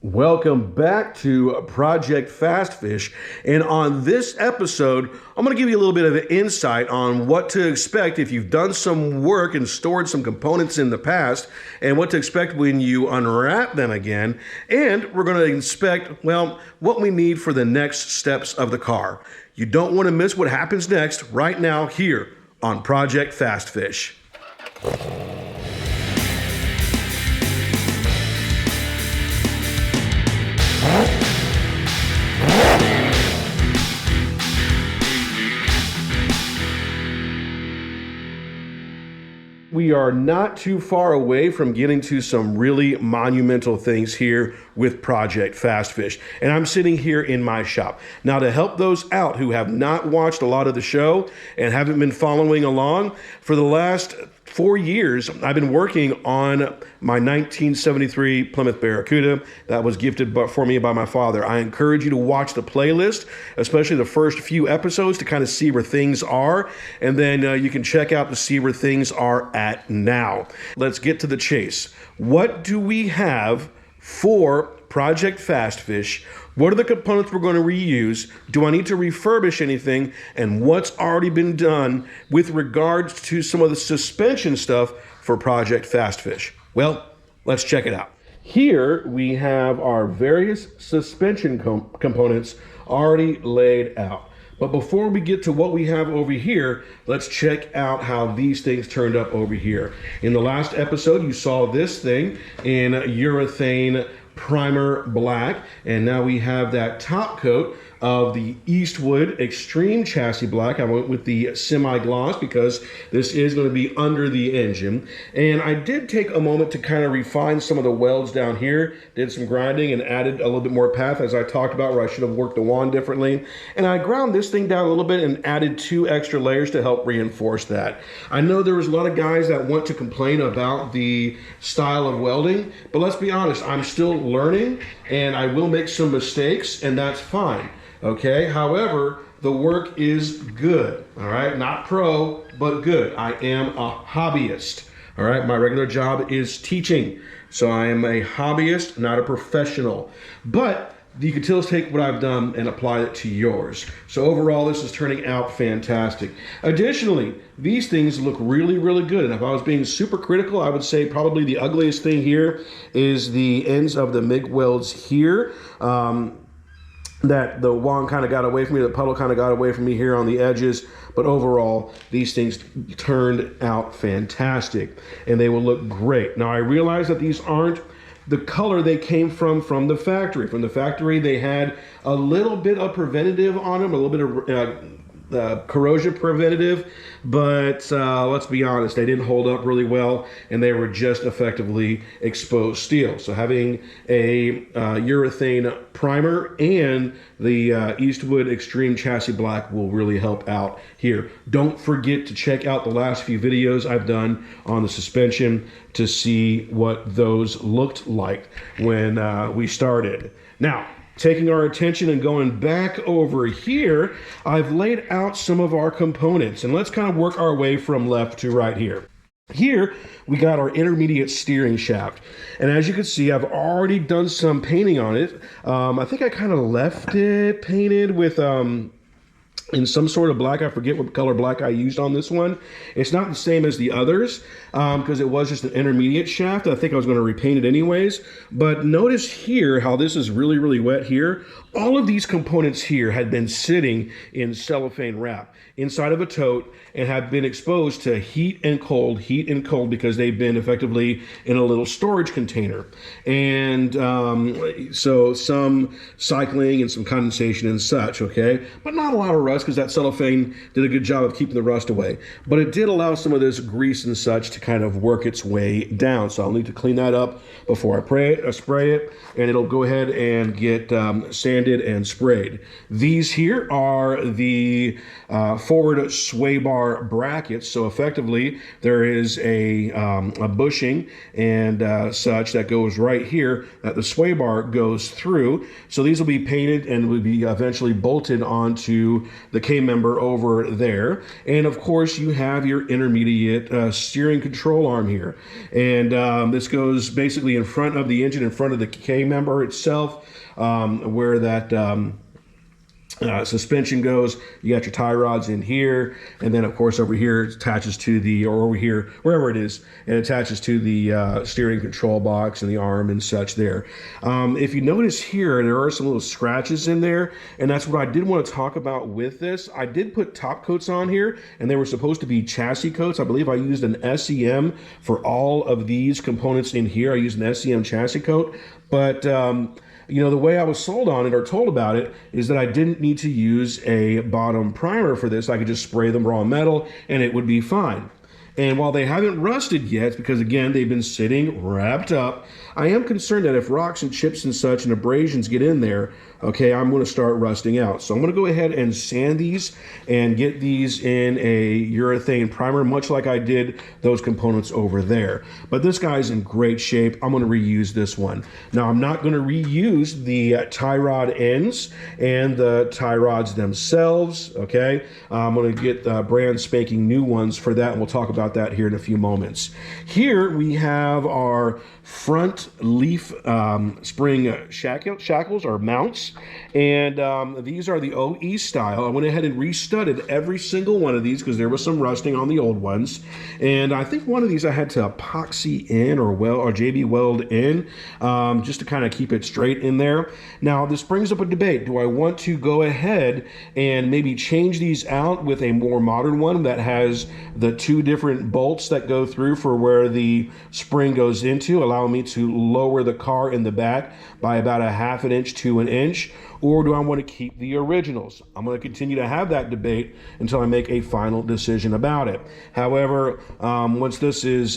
Welcome back to Project Fast Fish. And on this episode, I'm going to give you a little bit of an insight on what to expect if you've done some work and stored some components in the past, and what to expect when you unwrap them again. And we're going to inspect, well, what we need for the next steps of the car. You don't want to miss what happens next right now here on Project Fast Fish. We are not too far away from getting to some really monumental things here with Project Fast Fish. And I'm sitting here in my shop. Now, to help those out who have not watched a lot of the show and haven't been following along, for the last 4 years, I've been working on my 1973 Plymouth Barracuda that was gifted for me by my father. I encourage you to watch the playlist, especially the first few episodes, to kind of see where things are, and then you can check out to see where things are at now. Let's get to the chase. What do we have for Project Fast Fish? What are the components we're going to reuse? Do I need to refurbish anything? And what's already been done with regards to some of the suspension stuff for Project Fast Fish? Well, let's check it out. Here we have our various suspension components already laid out. But before we get to what we have over here, let's check out how these things turned up over here. In the last episode, you saw this thing in urethane primer black, and now we have that top coat of the Eastwood Extreme Chassis Black. I went with the semi-gloss because this is going to be under the engine. And I did take a moment to kind of refine some of the welds down here, did some grinding and added a little bit more path, as I talked about, where I should have worked the wand differently. And I ground this thing down a little bit and added 2 extra layers to help reinforce that. I know there was a lot of guys that want to complain about the style of welding, but let's be honest, I'm still learning and I will make some mistakes, and that's fine. Okay, however, the work is good, all right? Not pro, but good. I am a hobbyist, all right? My regular job is teaching, so I am a hobbyist, not a professional. But you can still take what I've done and apply it to yours. So overall, this is turning out fantastic. Additionally, these things look really, really good. And if I was being super critical, I would say probably the ugliest thing here is the ends of the MIG welds here. That the wand kind of got away from me, the puddle kind of got away from me here on the edges, but overall, these things turned out fantastic, and they will look great. Now, I realize that these aren't the color they came from the factory. From the factory, they had a little bit of preventative on them, a little bit of corrosion preventative, but let's be honest, they didn't hold up really well, and they were just effectively exposed steel. So having a urethane primer and the Eastwood Extreme Chassis Black will really help out here. Don't forget to check out the last few videos I've done on the suspension to see what those looked like when we started. Now, taking our attention and going back over here, I've laid out some of our components, and let's kind of work our way from left to right here. Here, we got our intermediate steering shaft. And as you can see, I've already done some painting on it. I think I kind of left it painted with in some sort of black. I forget what color black I used on this one. It's not the same as the others because it was just an intermediate shaft. I think I was going to repaint it anyways. But notice here how this is really, really wet here. All of these components here had been sitting in cellophane wrap inside of a tote and have been exposed to heat and cold, because they've been effectively in a little storage container. And so some cycling and some condensation and such, okay? But not a lot of rust because that cellophane did a good job of keeping the rust away. But it did allow some of this grease and such to kind of work its way down. So I'll need to clean that up before I spray it, and it'll go ahead and get sanded and sprayed. These here are the forward sway bar brackets. So effectively, there is a bushing and such that goes right here that the sway bar goes through. So these will be painted and will be eventually bolted onto the K member over there. And of course, you have your intermediate steering control arm here. And this goes basically in front of the engine, in front of the K member itself, where that suspension goes. You got your tie rods in here, and then of course over here it attaches to the, or over here, wherever it is, it attaches to the steering control box and the arm and such there. If you notice here, there are some little scratches in there, and that's what I did want to talk about with this. I did put top coats on here, and they were supposed to be chassis coats. I believe I used an SEM for all of these components in here. I used an SEM chassis coat, but you know, the way I was sold on it or told about it is that I didn't need to use a bottom primer for this. I could just spray them raw metal and it would be fine. And while they haven't rusted yet, because again, they've been sitting wrapped up, I am concerned that if rocks and chips and such and abrasions get in there, okay, I'm going to start rusting out. So I'm going to go ahead and sand these and get these in a urethane primer, much like I did those components over there. But this guy's in great shape. I'm going to reuse this one. Now, I'm not going to reuse the tie rod ends and the tie rods themselves, okay? I'm going to get brand spanking new ones for that, and we'll talk about that here in a few moments. Here we have our front leaf spring shackles or mounts, and these are the OE style. I went ahead and restudded every single one of these because there was some rusting on the old ones, and I think one of these I had to epoxy in or JB weld in just to kind of keep it straight in there. Now this brings up a debate. Do I want to go ahead and maybe change these out with a more modern one that has the two different bolts that go through for where the spring goes into, allow me to lower the car in the back by about a 1/2 inch to 1 inch, or do I want to keep the originals? I'm going to continue to have that debate until I make a final decision about it. However, once this is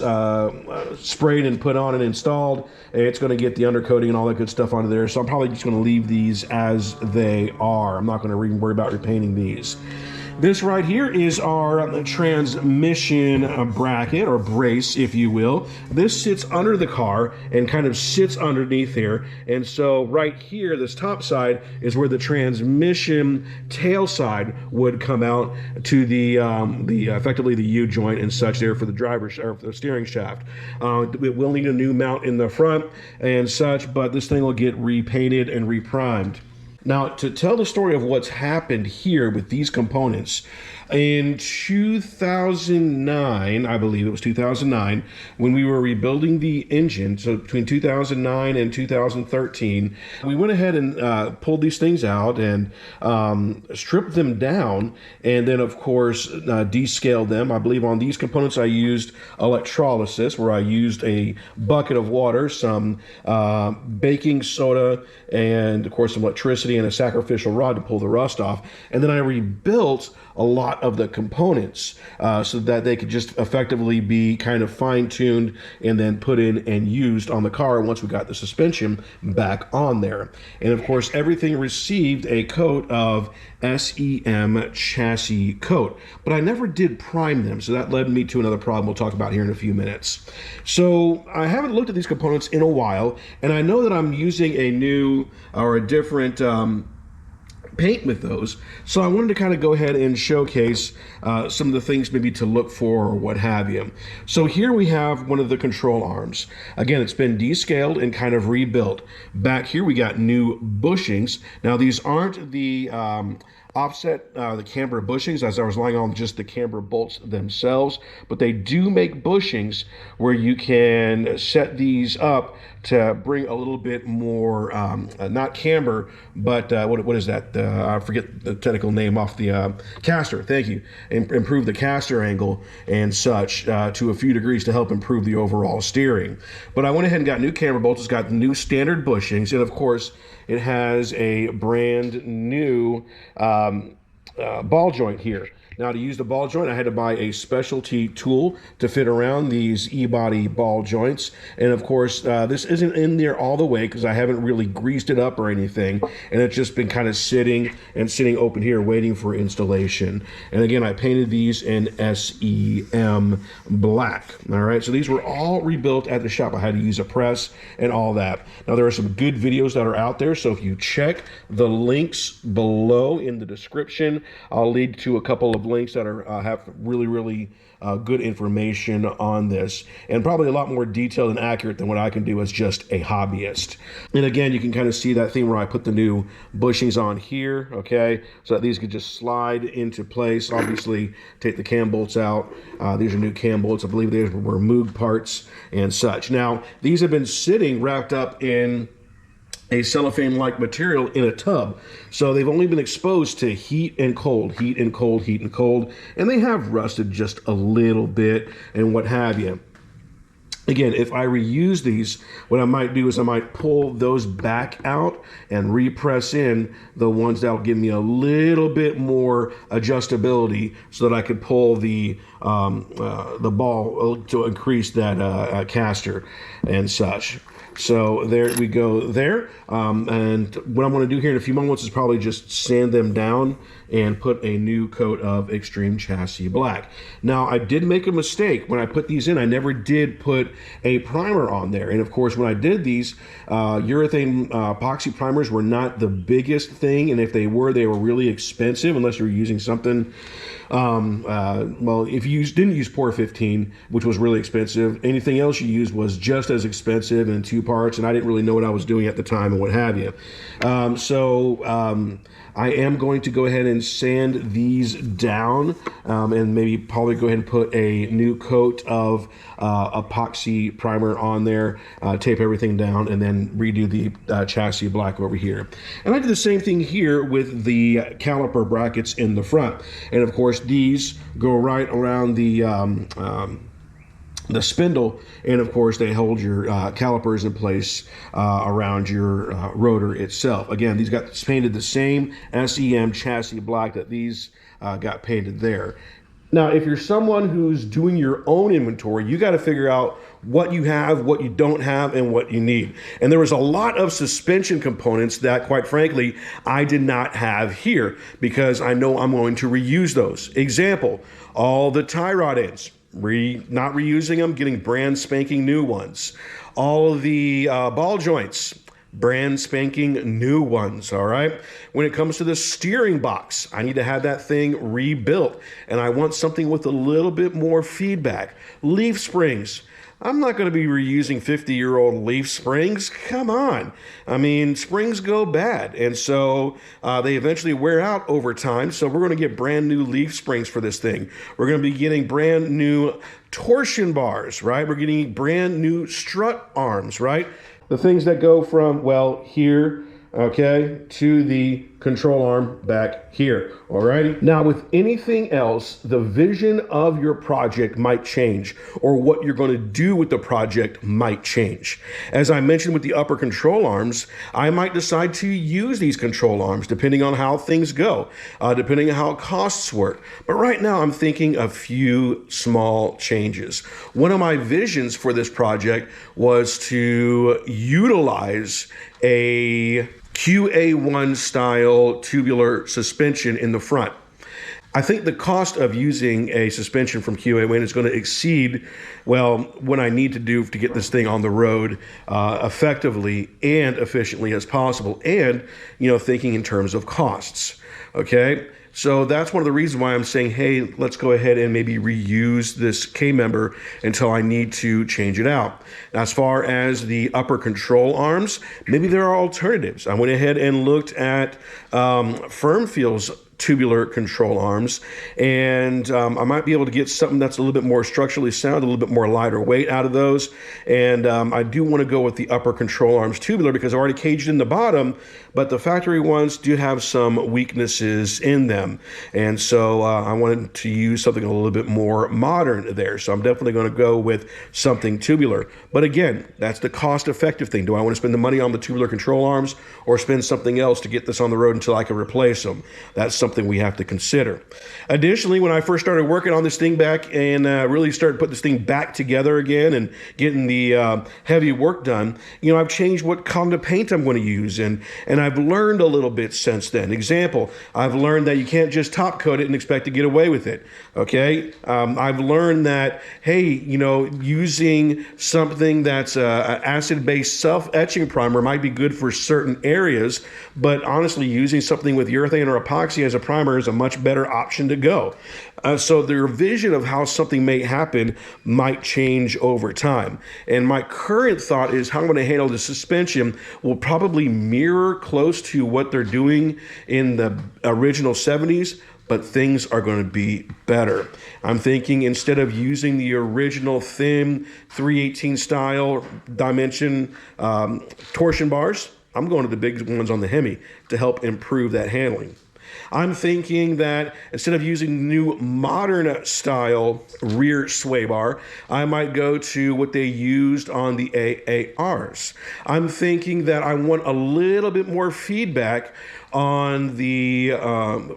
sprayed and put on and installed, it's going to get the undercoating and all that good stuff onto there, so I'm probably just going to leave these as they are. I'm not going to worry about repainting these. This right here is our transmission bracket or brace, if you will. This sits under the car and kind of sits underneath here. And so right here, this top side is where the transmission tail side would come out to the effectively the U joint and such there for the driver's or for the steering shaft. It will need a new mount in the front and such, but this thing will get repainted and reprimed. Now, to tell the story of what's happened here with these components, in 2009, I believe it was 2009, when we were rebuilding the engine, so between 2009 and 2013, we went ahead and pulled these things out and stripped them down, and then, of course, descaled them. I believe on these components I used electrolysis, where I used a bucket of water, some baking soda, and, of course, some electricity and a sacrificial rod to pull the rust off. And then I rebuilt a lot of the components so that they could just effectively be kind of fine-tuned and then put in and used on the car once we got the suspension back on there. And of course, everything received a coat of SEM chassis coat, but I never did prime them, so that led me to another problem we'll talk about here in a few minutes. So I haven't looked at these components in a while, and I know that I'm using a new or a different paint with those, so I wanted to kind of go ahead and showcase some of the things maybe to look for or what have you. So here we have one of the control arms. Again, it's been descaled and kind of rebuilt. Back here we got new bushings. Now these aren't the offset the camber bushings, as I was relying on just the camber bolts themselves, but they do make bushings where you can set these up to bring a little bit more, not camber, but what is that? I forget the technical name off the caster. Thank you. Improve the caster angle and such to a few degrees to help improve the overall steering. But I went ahead and got new camber bolts. It's got new standard bushings, and of course, it has a brand new ball joint here. Now to use the ball joint, I had to buy a specialty tool to fit around these E-body ball joints. And of course, this isn't in there all the way because I haven't really greased it up or anything. And it's just been kind of sitting open here waiting for installation. And again, I painted these in SEM black. All right, so these were all rebuilt at the shop. I had to use a press and all that. Now there are some good videos that are out there, so if you check the links below in the description, I'll lead to a couple of links that are have really good information on this, and probably a lot more detailed and accurate than what I can do as just a hobbyist. And again, you can kind of see that thing where I put the new bushings on here, okay, so that these could just slide into place. Obviously, take the cam bolts out. These are new cam bolts. I believe these were Moog parts and such. Now, these have been sitting wrapped up in a cellophane-like material in a tub. So they've only been exposed to heat and cold, heat and cold, heat and cold, and they have rusted just a little bit and what have you. Again, if I reuse these, what I might do is I might pull those back out and repress in the ones that'll give me a little bit more adjustability so that I could pull the ball to increase that caster and such. So there we go there. And what I'm going to do here in a few moments is probably just sand them down and put a new coat of Extreme Chassis Black. Now, I did make a mistake. When I put these in, I never did put a primer on there. And of course, when I did these, urethane epoxy primers were not the biggest thing. And if they were really expensive unless you were using something. Well, if you didn't use POR 15, which was really expensive, anything else you used was just as expensive in 2 parts, and I didn't really know what I was doing at the time and what have you. I am going to go ahead and sand these down and maybe probably go ahead and put a new coat of epoxy primer on there, tape everything down, and then redo the chassis black over here. And I did the same thing here with the caliper brackets in the front. And of course, these go right around the spindle, and of course they hold your calipers in place around your rotor itself. Again, these got painted the same SEM chassis black that these got painted there. Now, if you're someone who's doing your own inventory, you got to figure out what you have, what you don't have, and what you need. And there was a lot of suspension components that, quite frankly, I did not have here because I know I'm going to reuse those. Example, all the tie rod ends. Not reusing them, getting brand spanking new ones. All of the ball joints, brand spanking new ones, all right? When it comes to the steering box, I need to have that thing rebuilt, and I want something with a little bit more feedback. Leaf springs. I'm not going to be reusing 50-year-old leaf springs. Come on. I mean, springs go bad, and so they eventually wear out over time, so we're going to get brand new leaf springs for this thing. We're going to be getting brand new torsion bars, right? We're getting brand new strut arms, right? The things that go from, well, here, okay, to the control arm back here, alrighty? Now, with anything else, the vision of your project might change, or what you're going to do with the project might change. As I mentioned with the upper control arms, I might decide to use these control arms depending on how things go, depending on how costs work. But right now, I'm thinking a few small changes. One of my visions for this project was to utilize a QA1 style tubular suspension in the front. I think the cost of using a suspension from QA1 is going to exceed, well, what I need to do to get this thing on the road effectively and efficiently as possible, and, you know, thinking in terms of costs, okay? So that's one of the reasons why I'm saying, hey, let's go ahead and maybe reuse this K-member until I need to change it out. As far as the upper control arms, maybe there are alternatives. I went ahead and looked at Firmfield's tubular control arms, and I might be able to get something that's a little bit more structurally sound, a little bit more lighter weight out of those. And I do want to go with the upper control arms tubular because I already caged in the bottom, but the factory ones do have some weaknesses in them. them. And so I wanted to use something a little bit more modern there. So I'm definitely going to go with something tubular. But again, that's the cost-effective thing. Do I want to spend the money on the tubular control arms or spend something else to get this on the road until I can replace them? That's something we have to consider. Additionally, when I first started working on this thing back and really started putting this thing back together again and getting the heavy work done, you know, I've changed what kind of paint I'm going to use, and I've learned a little bit since then. Example, I've learned that you can't just top coat it and expect to get away with it. Okay, I've learned that, hey, you know, using something that's an acid-based self-etching primer might be good for certain areas, but honestly, using something with urethane or epoxy as a primer is a much better option to go. So their vision of how something may happen might change over time. And my current thought is how I'm going to handle the suspension will probably mirror close to what they're doing in the original 70s, but things are going to be better. I'm thinking instead of using the original thin 318 style dimension torsion bars, I'm going to the big ones on the Hemi to help improve that handling. I'm thinking that instead of using new modern style rear sway bar, I might go to what they used on the AARs. I'm thinking that I want a little bit more feedback on the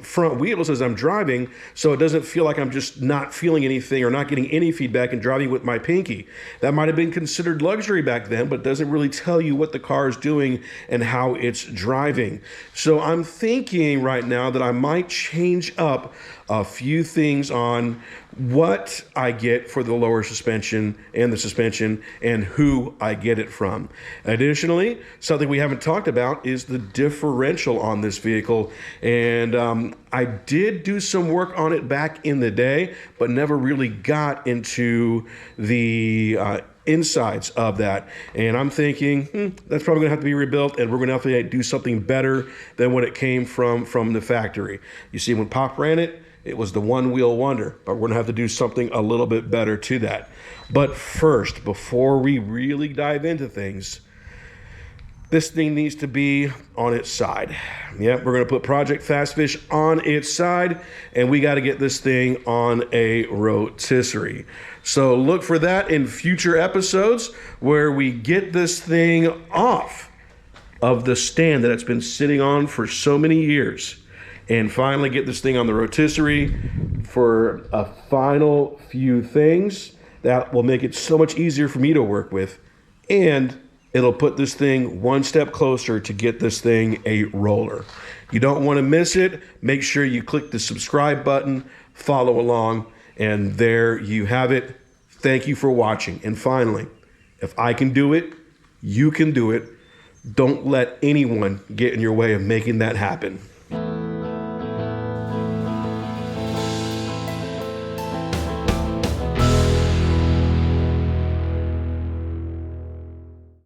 front wheels as I'm driving, so it doesn't feel like I'm just not feeling anything or not getting any feedback and driving with my pinky. That might have been considered luxury back then, but doesn't really tell you what the car is doing and how it's driving. So I'm thinking right now that I might change up a few things on what I get for the lower suspension and the suspension and who I get it from. Additionally, something we haven't talked about is the differential on this vehicle. And I did do some work on it back in the day, but never really got into the insides of that. And I'm thinking that's probably gonna have to be rebuilt, and we're gonna have to do something better than what it came from the factory. You see, when Pop ran it, it was the one wheel wonder, but we're gonna have to do something a little bit better to that. But first, before we really dive into things, this thing needs to be on its side. Yep, we're gonna put Project Fastfish on its side, and we gotta get this thing on a rotisserie. So look for that in future episodes where we get this thing off of the stand that it's been sitting on for so many years and finally get this thing on the rotisserie for a final few things that will make it so much easier for me to work with, and it'll put this thing one step closer to get this thing a roller. You don't want to miss it. Make sure you click the subscribe button, follow along, and there you have it. Thank you for watching. And finally, if I can do it, you can do it. Don't let anyone get in your way of making that happen.